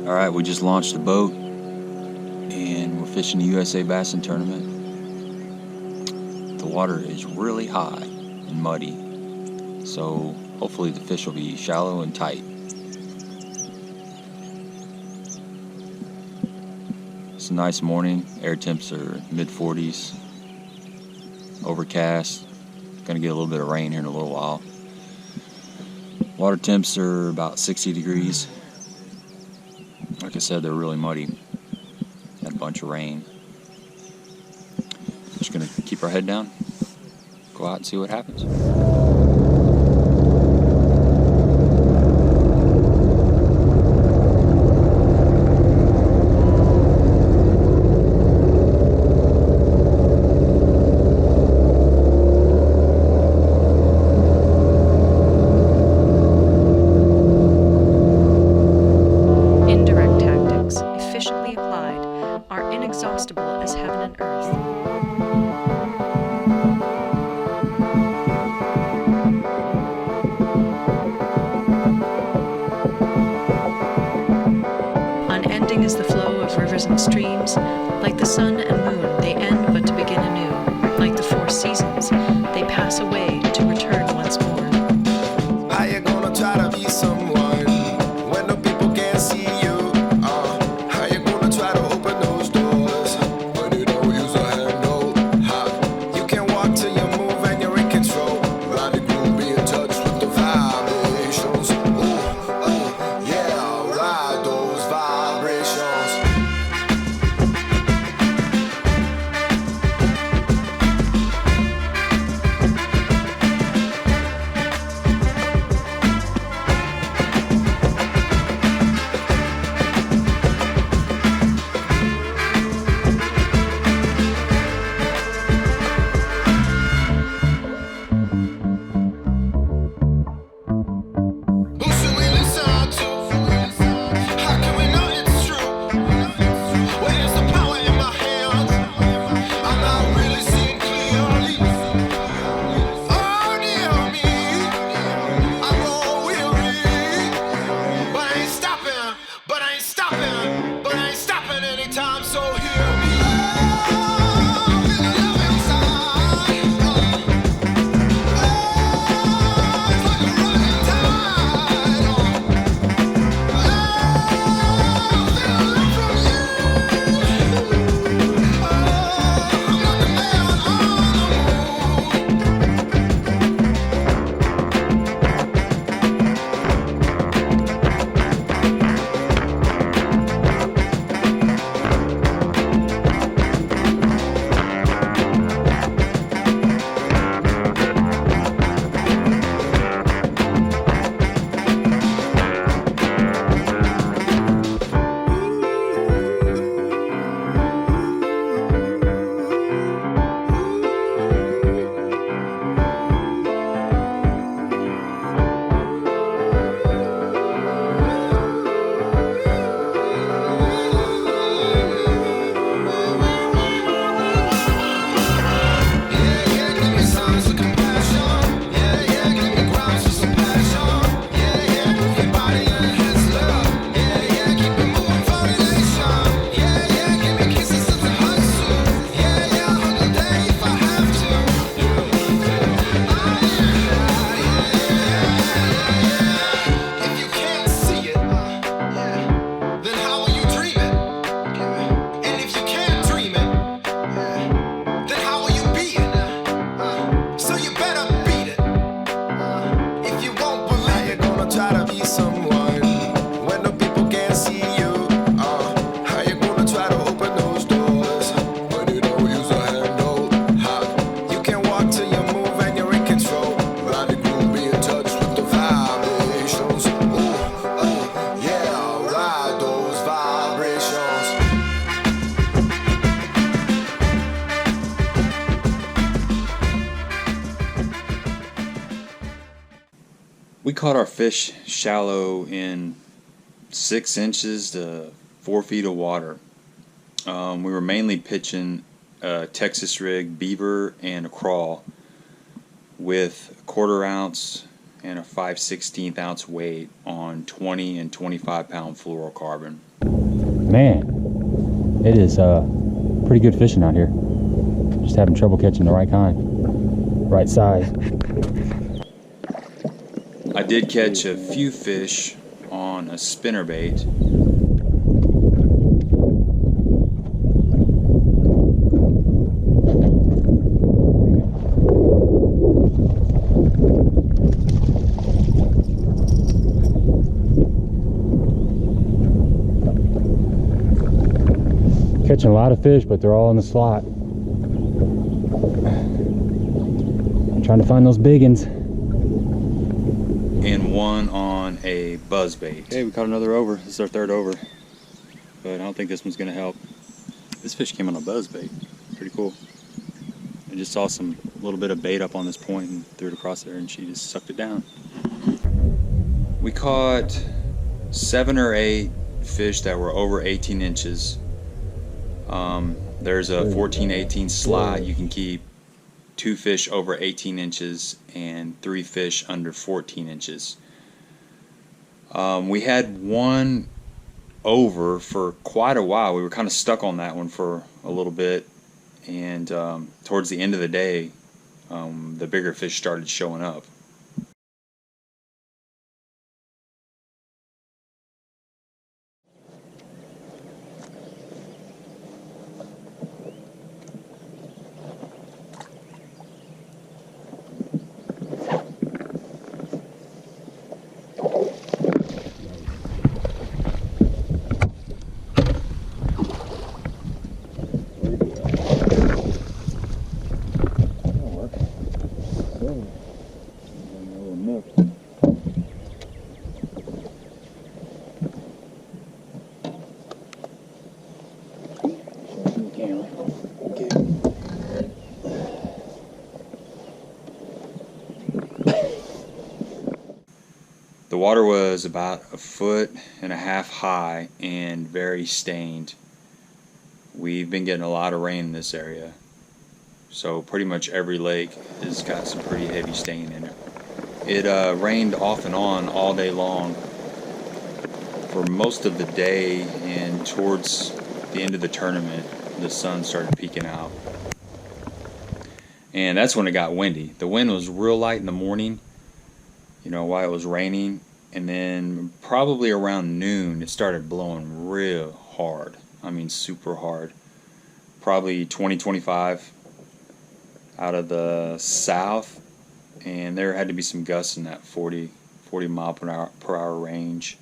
All right, we just launched the boat and we're fishing the USA Bassin tournament. The water is really high and muddy, so hopefully the fish will be shallow and tight. It's a nice morning. Air temps are mid-40s, overcast. Gonna get a little bit of rain here in a little while. Water temps are about 60 degrees. Like I said, they're really muddy. Had a bunch of rain. Just gonna keep our head down, go out and see what happens. Inexhaustible as heaven and earth. Unending is the flow of rivers and streams. Like the sun and moon, they end but to begin anew. Like the four seasons, they pass away to return once more. How you gonna try to be someone when the people can't see you? How you gonna try to open those doors when you don't use a handle? You can walk till you move and you're in control. Ride the groove, be in touch with the vibrations. Yeah, ride those vibrations. gonna try to be someone when the people can't see you? How you gonna try to open those doors when you don't use a handle? You can walk till you move and you're in control. Ride the groove, be in touch with the vibrations. Yeah, ride those vibrations. We caught our fish shallow in 6 inches to 4 feet of water. We were mainly pitching a Texas rig beaver and a crawl with a 1/4 ounce and a 5/16 ounce weight on 20 and 25 pound fluorocarbon. Man, it is pretty good fishing out here. Just having trouble catching the right kind, right size. I did catch a few fish on a spinnerbait. Catching a lot of fish, but they're all in the slot. I'm trying to find those big ones. And one on a buzzbait. Okay, we caught another over. This is our 3rd over, but I don't think this one's gonna help. This fish came on a buzzbait. Pretty cool. I just saw some little bit of bait up on this point and threw it across there, and she just sucked it down. We caught 7 or 8 fish that were over 18 inches. There's a 14-18 slide. You can keep 2 fish over 18 inches and 3 fish under 14 inches. We had one over for quite a while. We were kind of stuck on that one for a little bit, and towards the end of the day, the bigger fish started showing up. The water was about 1.5 feet high and very stained. We've been getting a lot of rain in this area, so pretty much every lake has got some pretty heavy stain in it. It rained off and on all day long for most of the day, and towards the end of the tournament the sun started peeking out, and that's when it got windy. The wind was real light in the morning, you know, while it was raining, and then probably around noon it started blowing real hard. I mean super hard. Probably 20-25 out of the south, and there had to be some gusts in that 40 mile per hour range.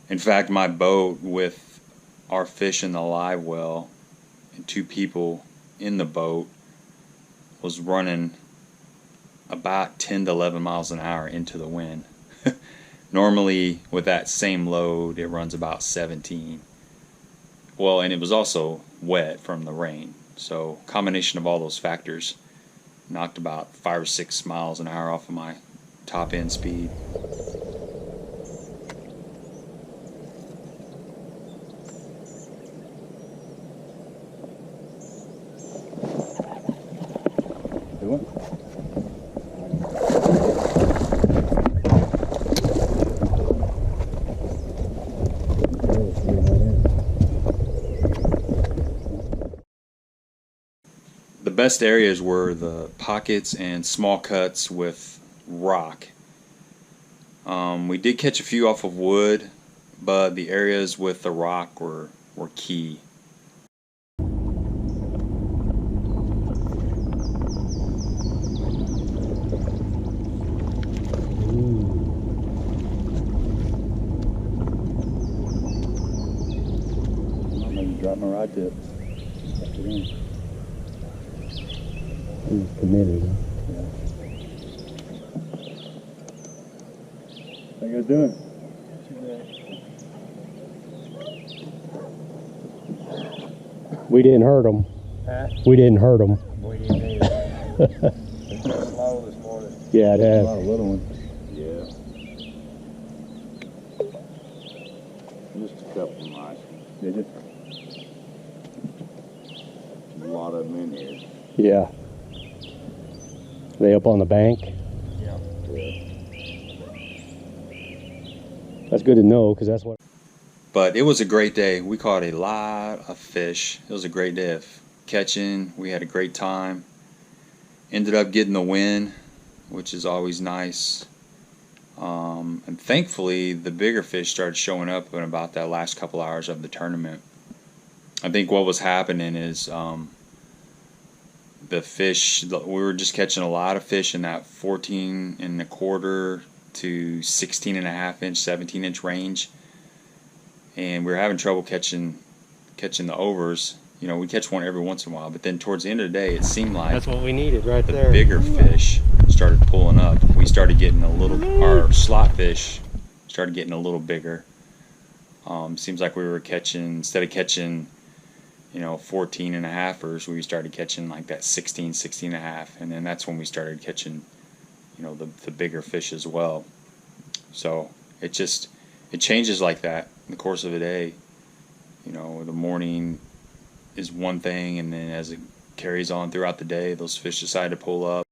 In fact, my boat with our fish in the live well and 2 people in the boat was running about 10 to 11 miles an hour into the wind. Normally with that same load it runs about 17. Well, and it was also wet from the rain, so combination of all those factors knocked about 5 or 6 miles an hour off of my top end speed. The best areas were the pockets and small cuts with rock. We did catch a few off of wood, but the areas with the rock were key. my rod tip. He's committed, huh? Yeah. How you guys doing? We didn't hurt them. Huh? We didn't hurt them. We didn't either. It's been slow this morning. Yeah, it A has. lot of little ones. Yeah. Just a couple of mice. Did you? A lot of them in here. Yeah. They up on the bank? Yeah. That's good to know, because that's what... But it was a great day. We caught a lot of fish. It was a great day of catching. We had a great time. Ended up getting the win, which is always nice. And thankfully, the bigger fish started showing up in about that last couple hours of the tournament. I think what was happening is the fish, we were just catching a lot of fish in that 14 and a quarter to 16 and a half inch, 17 inch range. And we were having trouble catching the overs. You know, we catch one every once in a while, but then towards the end of the day, it seemed like That's what we needed right the there. bigger fish started pulling up. We started getting a little, our slot fish started getting a little bigger. Seems like we were catching, instead of catching, 14 and a halfers, we started catching like that 16 and a half. And then that's when we started catching, the bigger fish as well. So it changes like that in the course of a day. The morning is one thing, and then as it carries on throughout the day, those fish decide to pull up.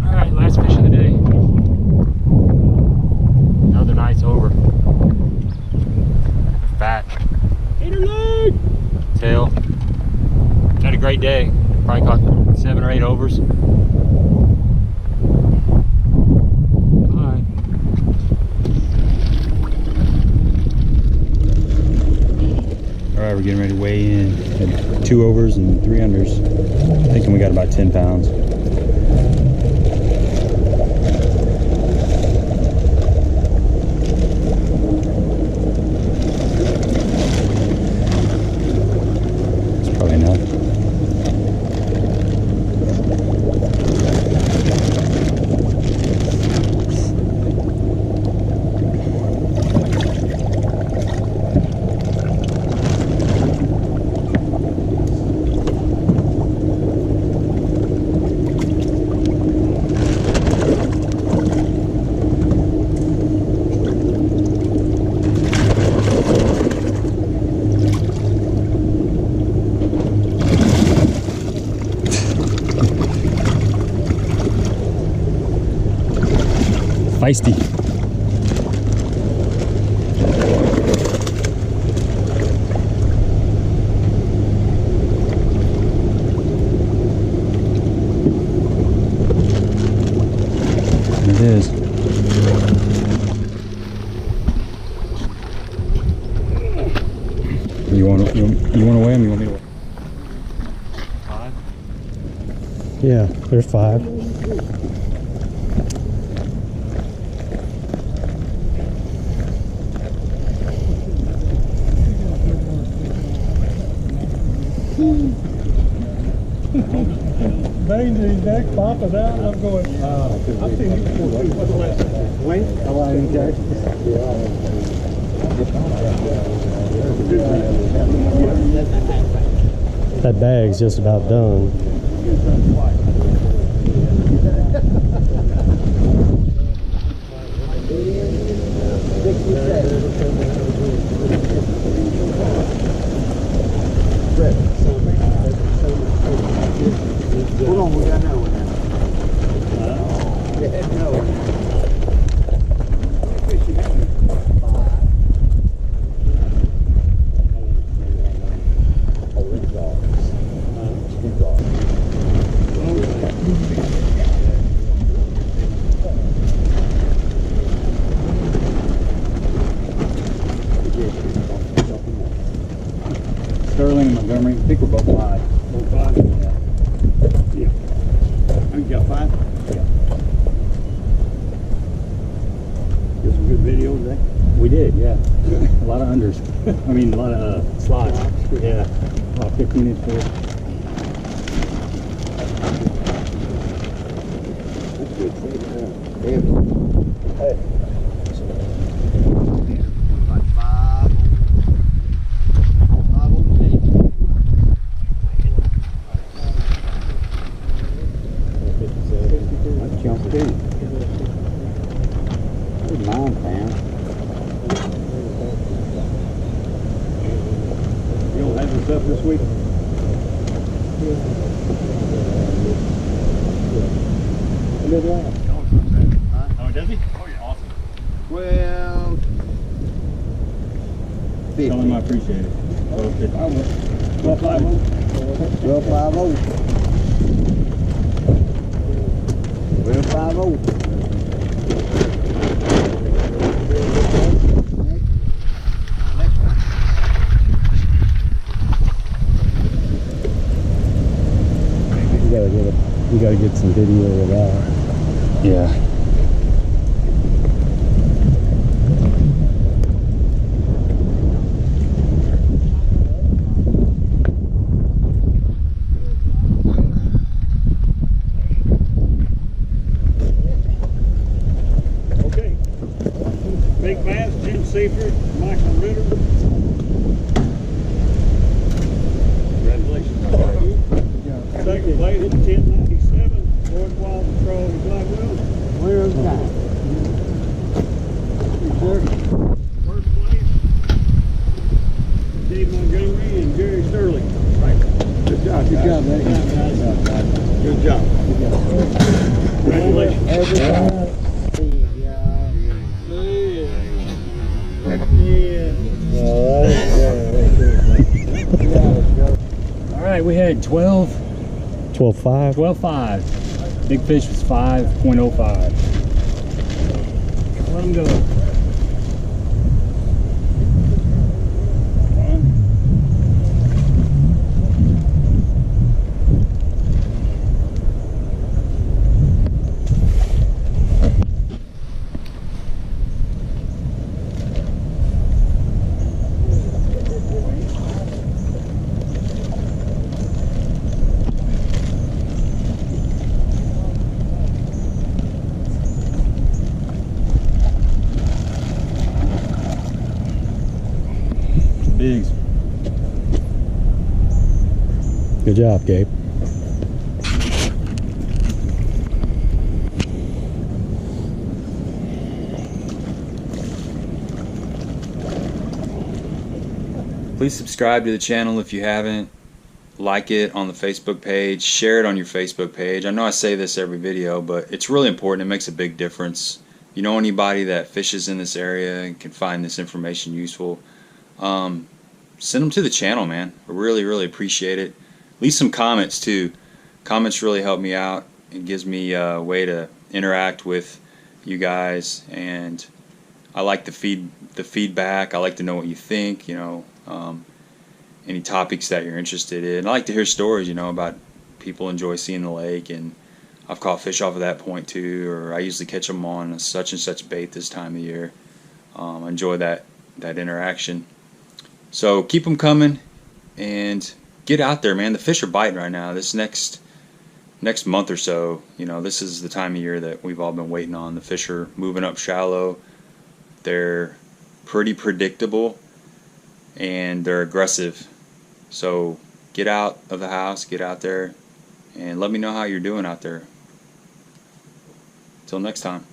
Alright, last fish of the day. Another nice over. Fat. Tail. Had a great day. Probably caught 7 or 8 overs. Alright. Alright, we're getting ready to weigh in. Had 2 overs and 3 unders. Thinking we got about 10 pounds. Feisty. It is. You want to weigh them? You want me to weigh? 5? Yeah, there's 5. Banged his neck, popping out, and I'm going, I've seen you before too. What's the last name? Wayne? That bag's just about done. Hold on, we got another one now. Yeah, no. Sterling and Montgomery. I think we're both live. Both five? Yeah. I think you got 5? Yeah. Get some good videos there. We did, yeah. A lot of unders. I mean, a lot of slides. Yeah. About 15-inch fish. That's good. Hey. Like 5 over 8. That's jump too. Good 9 pounds. You don't have this up this week? Oh, does he? Oh, yeah, awesome. Well, 50. Tell him I appreciate it. 12.50. 12.50. 12.50. We gotta get some video of that. Yeah. Okay. Big Bass, Jim Seifert, Michael Ritter. Congratulations. Second place, 1097. Fourth Wild Patrol, Gladwell. Where's that? First place, Dave Montgomery and Jerry Sterling. Right. Good job, buddy. Good job. Congratulations. All right, we had 12. 12.5. 12.5. Big fish was 5.05. Let him go. Bigs. Good job, Gabe. Please subscribe to the channel if you haven't. Like it on the Facebook page. Share it on your Facebook page. I know I say this every video, but it's really important. It makes a big difference. You know anybody that fishes in this area and can find this information useful, send them to the channel, man. I really appreciate it. Leave some comments too. Comments really help me out. It gives me a way to interact with you guys, and I like the feedback. I like to know what you think, you know, any topics that you're interested in. I like to hear stories, you know, about people enjoy seeing the lake, and I've caught fish off of that point too, or I usually catch them on such and such bait this time of year. I enjoy that interaction. So keep them coming and get out there, man. The fish are biting right now. This next month or so, you know, this is the time of year that we've all been waiting on. The fish are moving up shallow. They're pretty predictable and they're aggressive. So get out of the house, get out there, and let me know how you're doing out there. Till next time.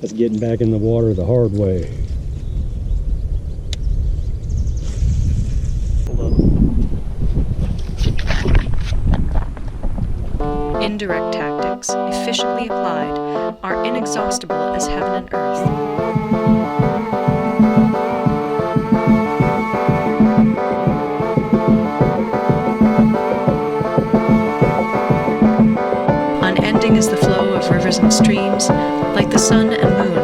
That's getting back in the water the hard way. Indirect tactics. tactics, efficiently applied, are inexhaustible as heaven and earth. Unending is the flow of rivers and streams, like the sun and moon,